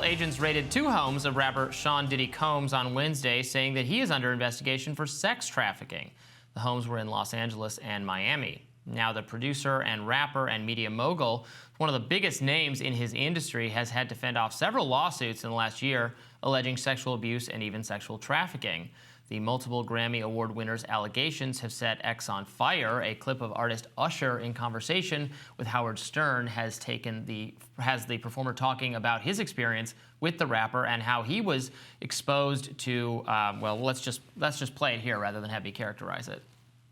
federal agents raided 2 homes of rapper Sean Diddy Combs on Wednesday, saying that he is under investigation for sex trafficking. The homes were in Los Angeles and Miami. Now, the producer and rapper and media mogul, one of the biggest names in his industry, has had to fend off several lawsuits in the last year alleging sexual abuse and even sexual trafficking. The multiple Grammy Award winner's allegations have set X on fire. A clip of artist Usher in conversation with Howard Stern has the performer talking about his experience with the rapper and how he was exposed to. Well, let's just play it here rather than have me characterize it.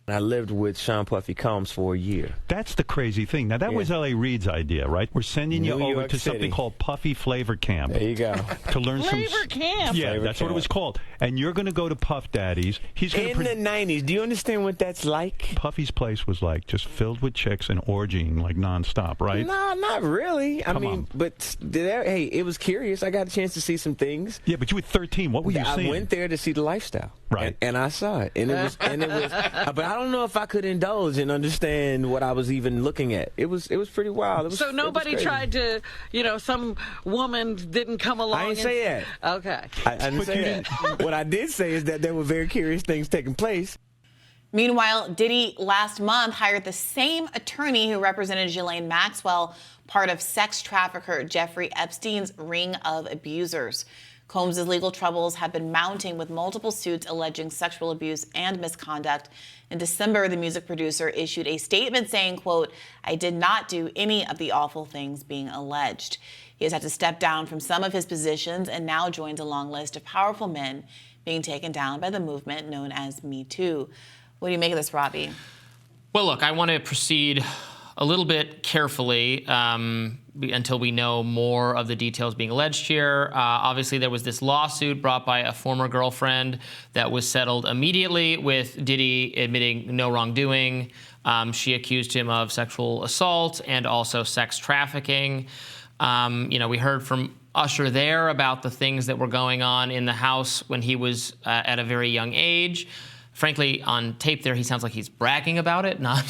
I lived with Sean Puffy Combs for a year. That's the crazy thing. Now, that was L.A. Reid's idea, right? We're sending you over to something called Puffy Flavor Camp. There you go. To learn Flavor Camp? Yeah, that's what it was called. And you're going to go to Puff Daddy's. He's going in the 90s. Do you understand what that's like? Puffy's place was like just filled with chicks and orgying like nonstop, right? No, not really. I mean, but hey, it was curious. I got a chance to see some things. Yeah, but you were 13. What were you seeing? I went there to see the lifestyle. Right. And I saw it. And it was but I don't know if I could indulge and understand what I was even looking at. It was pretty wild. So nobody tried to, some woman didn't come along. I didn't say that. Okay. I didn't say that. What I did say is that there were very curious things taking place. Meanwhile, Diddy last month hired the same attorney who represented Ghislaine Maxwell, part of sex trafficker Jeffrey Epstein's ring of abusers. Combs' legal troubles have been mounting with multiple suits alleging sexual abuse and misconduct. In December, the music producer issued a statement saying, quote, "I did not do any of the awful things being alleged." He has had to step down from some of his positions and now joins a long list of powerful men being taken down by the movement known as Me Too. What do you make of this, Robby? Well, look, I want to proceed a little bit carefully until we know more of the details being alleged here. Obviously, there was this lawsuit brought by a former girlfriend that was settled immediately with Diddy admitting no wrongdoing. She accused him of sexual assault and also sex trafficking. We heard from Usher there about the things that were going on in the house when he was at a very young age. Frankly, on tape there, he sounds like he's bragging about it, not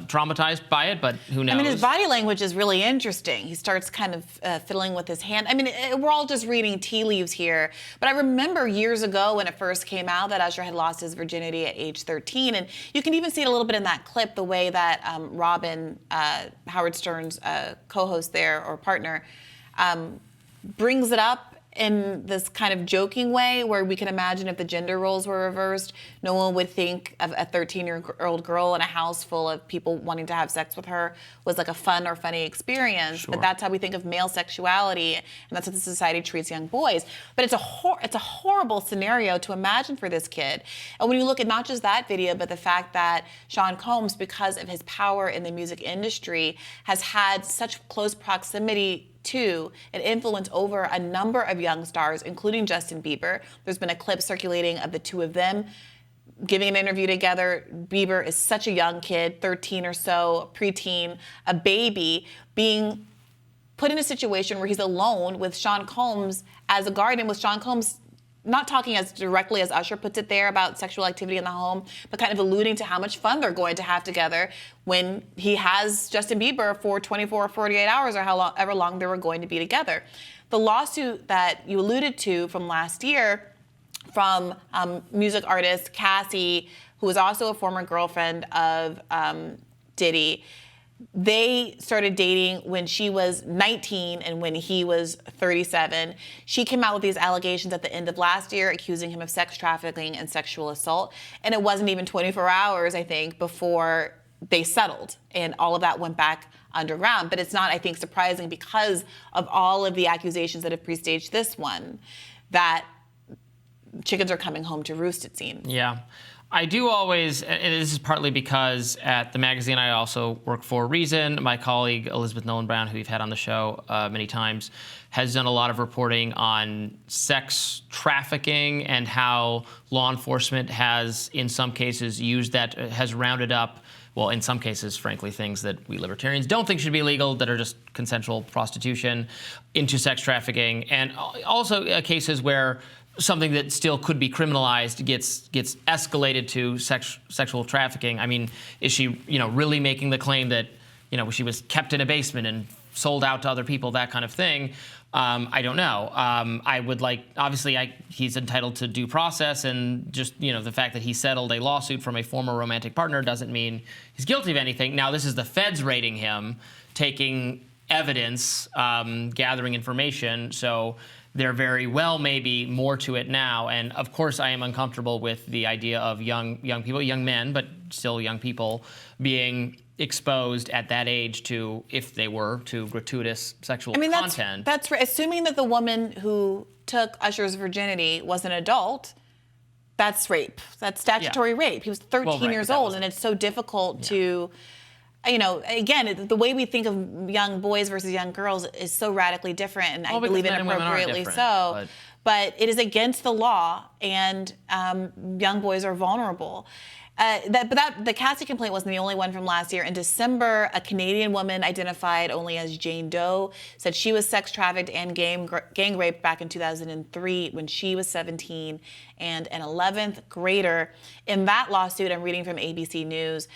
traumatized by it, but who knows? I mean, his body language is really interesting. He starts kind of fiddling with his hand. I mean, we're all just reading tea leaves here. But I remember years ago when it first came out that Usher had lost his virginity at age 13. And you can even see it a little bit in that clip, the way that Robin, Howard Stern's co-host there, or partner, brings it up in this kind of joking way where we can imagine if the gender roles were reversed, no one would think of a 13-year-old girl in a house full of people wanting to have sex with her was like a fun or funny experience. Sure. But that's how we think of male sexuality, and that's how the society treats young boys. But it's a horrible scenario to imagine for this kid. And when you look at not just that video, but the fact that Sean Combs, because of his power in the music industry, has had such close proximity to and influence over a number of young stars, including Justin Bieber. There's been a clip circulating of the two of them giving an interview together. Bieber is such a young kid, 13 or so, preteen, a baby, being put in a situation where he's alone with Sean Combs as a guardian, with Sean Combs not talking as directly as Usher puts it there about sexual activity in the home, but kind of alluding to how much fun they're going to have together when he has Justin Bieber for 24 or 48 hours or however long they were going to be together. The lawsuit that you alluded to from last year from music artist Cassie, who was also a former girlfriend of Diddy, they started dating when she was 19 and when he was 37. She came out with these allegations at the end of last year, accusing him of sex trafficking and sexual assault. And it wasn't even 24 hours, I think, before they settled. And all of that went back underground. But it's not, I think, surprising because of all of the accusations that have pre-staged this one, that chickens are coming home to roost, it seems. Yeah. I do always, and this is partly because at the magazine I also work for Reason. My colleague Elizabeth Nolan Brown, who we've had on the show many times, has done a lot of reporting on sex trafficking and how law enforcement has, in some cases, used that, has rounded up, well, in some cases, frankly, things that we libertarians don't think should be legal, that are just consensual prostitution, into sex trafficking, and also cases where something that still could be criminalized gets escalated to sexual trafficking. I mean, is she, really making the claim that she was kept in a basement and sold out to other people, that kind of thing. I don't know. I would obviously, he's entitled to due process, and just, the fact that he settled a lawsuit from a former romantic partner doesn't mean he's guilty of anything. Now, this is the feds raiding him, taking evidence, gathering information, so there very well may be more to it now. And of course, I am uncomfortable with the idea of young people, young men, but still young people, being exposed at that age to, if they were, to gratuitous sexual content. That's right. Assuming that the woman who took Usher's virginity was an adult, that's rape. That's statutory rape. He was 13 years old, and it's so difficult to, again, the way we think of young boys versus young girls is so radically different, and I believe inappropriately so. But it is against the law, and young boys are vulnerable. The Cassie complaint wasn't the only one from last year. In December, a Canadian woman identified only as Jane Doe said she was sex trafficked and gang raped back in 2003 when she was 17, and an 11th grader. In that lawsuit, I'm reading from ABC News,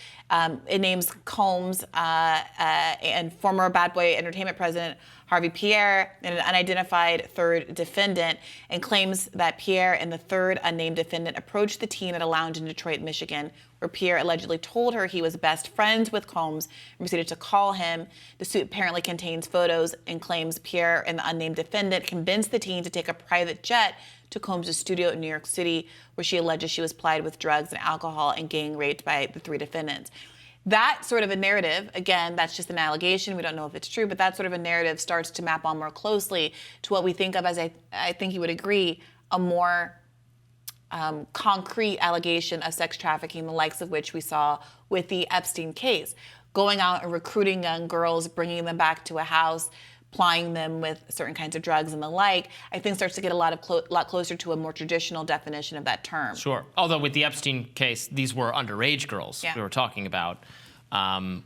it names Combs and former Bad Boy Entertainment president Harvey Pierre, and an unidentified third defendant, and claims that Pierre and the third unnamed defendant approached the teen at a lounge in Detroit, Michigan, where Pierre allegedly told her he was best friends with Combs and proceeded to call him. The suit apparently contains photos and claims Pierre and the unnamed defendant convinced the teen to take a private jet to Combs' studio in New York City, where she alleges she was plied with drugs and alcohol and gang raped by the three defendants. That sort of a narrative, again, that's just an allegation. We don't know if it's true, but that sort of a narrative starts to map on more closely to what we think of as, I think you would agree, a more concrete allegation of sex trafficking, the likes of which we saw with the Epstein case. Going out and recruiting young girls, bringing them back to a house, plying them with certain kinds of drugs and the like, I think starts to get a lot closer to a more traditional definition of that term. Sure. Although with the Epstein case, these were underage girls we were talking about,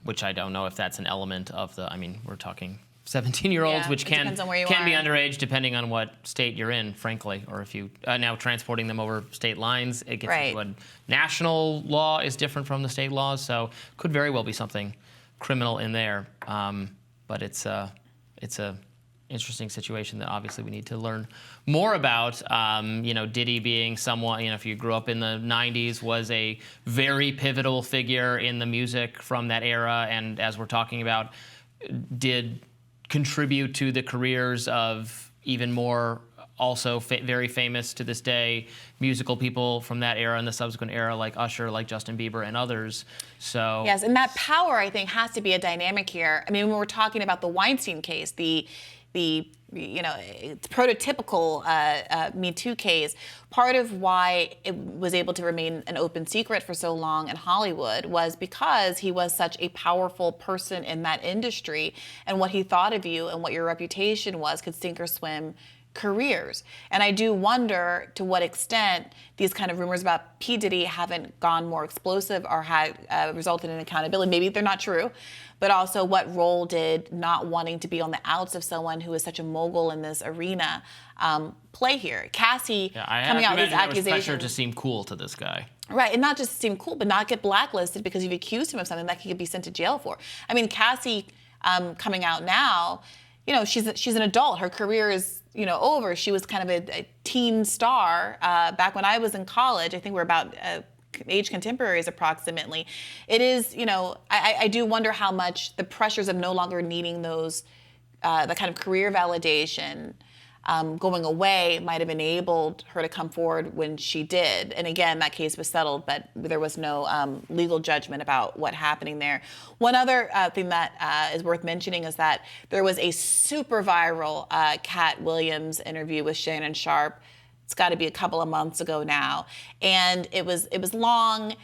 which I don't know if that's an element of the, we're talking 17-year-olds, which can be underage depending on what state you're in, frankly, or if you now transporting them over state lines, it gets into a national law is different from the state laws, so could very well be something criminal in there. But it's a interesting situation that obviously we need to learn more about. Diddy being someone, if you grew up in the 90s, was a very pivotal figure in the music from that era, and as we're talking about, did contribute to the careers of even more also very famous to this day musical people from that era and the subsequent era, like Usher, like Justin Bieber, and others. So yes, and that power, I think, has to be a dynamic here. When we're talking about the Weinstein case, the prototypical Me Too case, part of why it was able to remain an open secret for so long in Hollywood was because he was such a powerful person in that industry, and what he thought of you and what your reputation was could sink or swim careers. And I do wonder to what extent these kind of rumors about P. Diddy haven't gone more explosive or had resulted in accountability. Maybe they're not true, but also what role did not wanting to be on the outs of someone who is such a mogul in this arena play here? Cassie coming out with these accusations. There was pressure to seem cool to this guy. Right, and not just seem cool, but not get blacklisted because you've accused him of something that he could be sent to jail for. Cassie coming out now, she's an adult. Her career is over. She was kind of a teen star back when I was in college. I think we're about age contemporaries approximately. It is, I do wonder how much the pressures of no longer needing those, the kind of career validation going away might have enabled her to come forward when she did. And again, that case was settled, but there was no legal judgment about what happening there. One other thing that is worth mentioning is that there was a super viral Cat Williams interview with Shannon Sharpe. It's got to be a couple of months ago now. And it was long.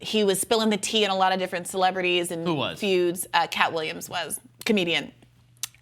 He was spilling the tea on a lot of different celebrities and feuds. Cat Williams was, comedian.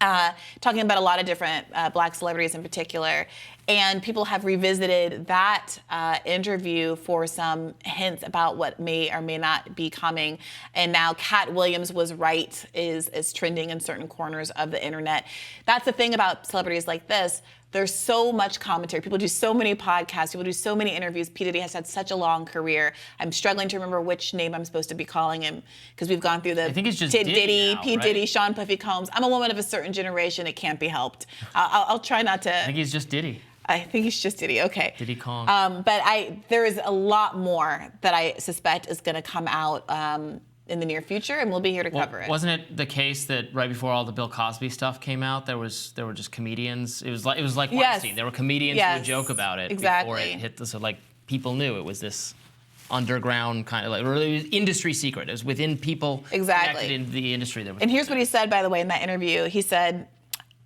Talking about a lot of different black celebrities in particular. And people have revisited that interview for some hints about what may or may not be coming. And now Cat Williams was right is trending in certain corners of the internet. That's the thing about celebrities like this. There's so much commentary. People do so many podcasts. People do so many interviews. P. Diddy has had such a long career. I'm struggling to remember which name I'm supposed to be calling him because we've gone through the I think it's just Diddy, now, P. right? Diddy, Sean Puffy Combs. I'm a woman of a certain generation. It can't be helped. I'll try not to. I think he's just Diddy. I think he's just Diddy. Okay. Diddy Combs. But there is a lot more that I suspect is going to come out in the near future, and we'll be here to cover it. Wasn't it the case that right before all the Bill Cosby stuff came out, there were just comedians? It was like Weinstein. There were comedians who would joke about it before it hit so like people knew it was this underground kind of like really it was industry secret. It was within people connected in the industry. And here's what he said, by the way, in that interview. He said,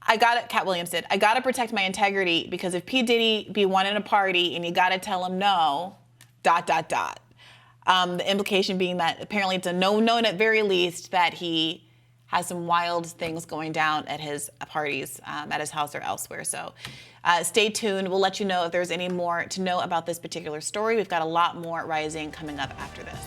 Cat Williams did, I got to protect my integrity because if P. Diddy be wanting a party and you got to tell him no, ... The implication being that apparently it's a known at very least that he has some wild things going down at his parties, at his house or elsewhere. So stay tuned. We'll let you know if there's any more to know about this particular story. We've got a lot more rising coming up after this.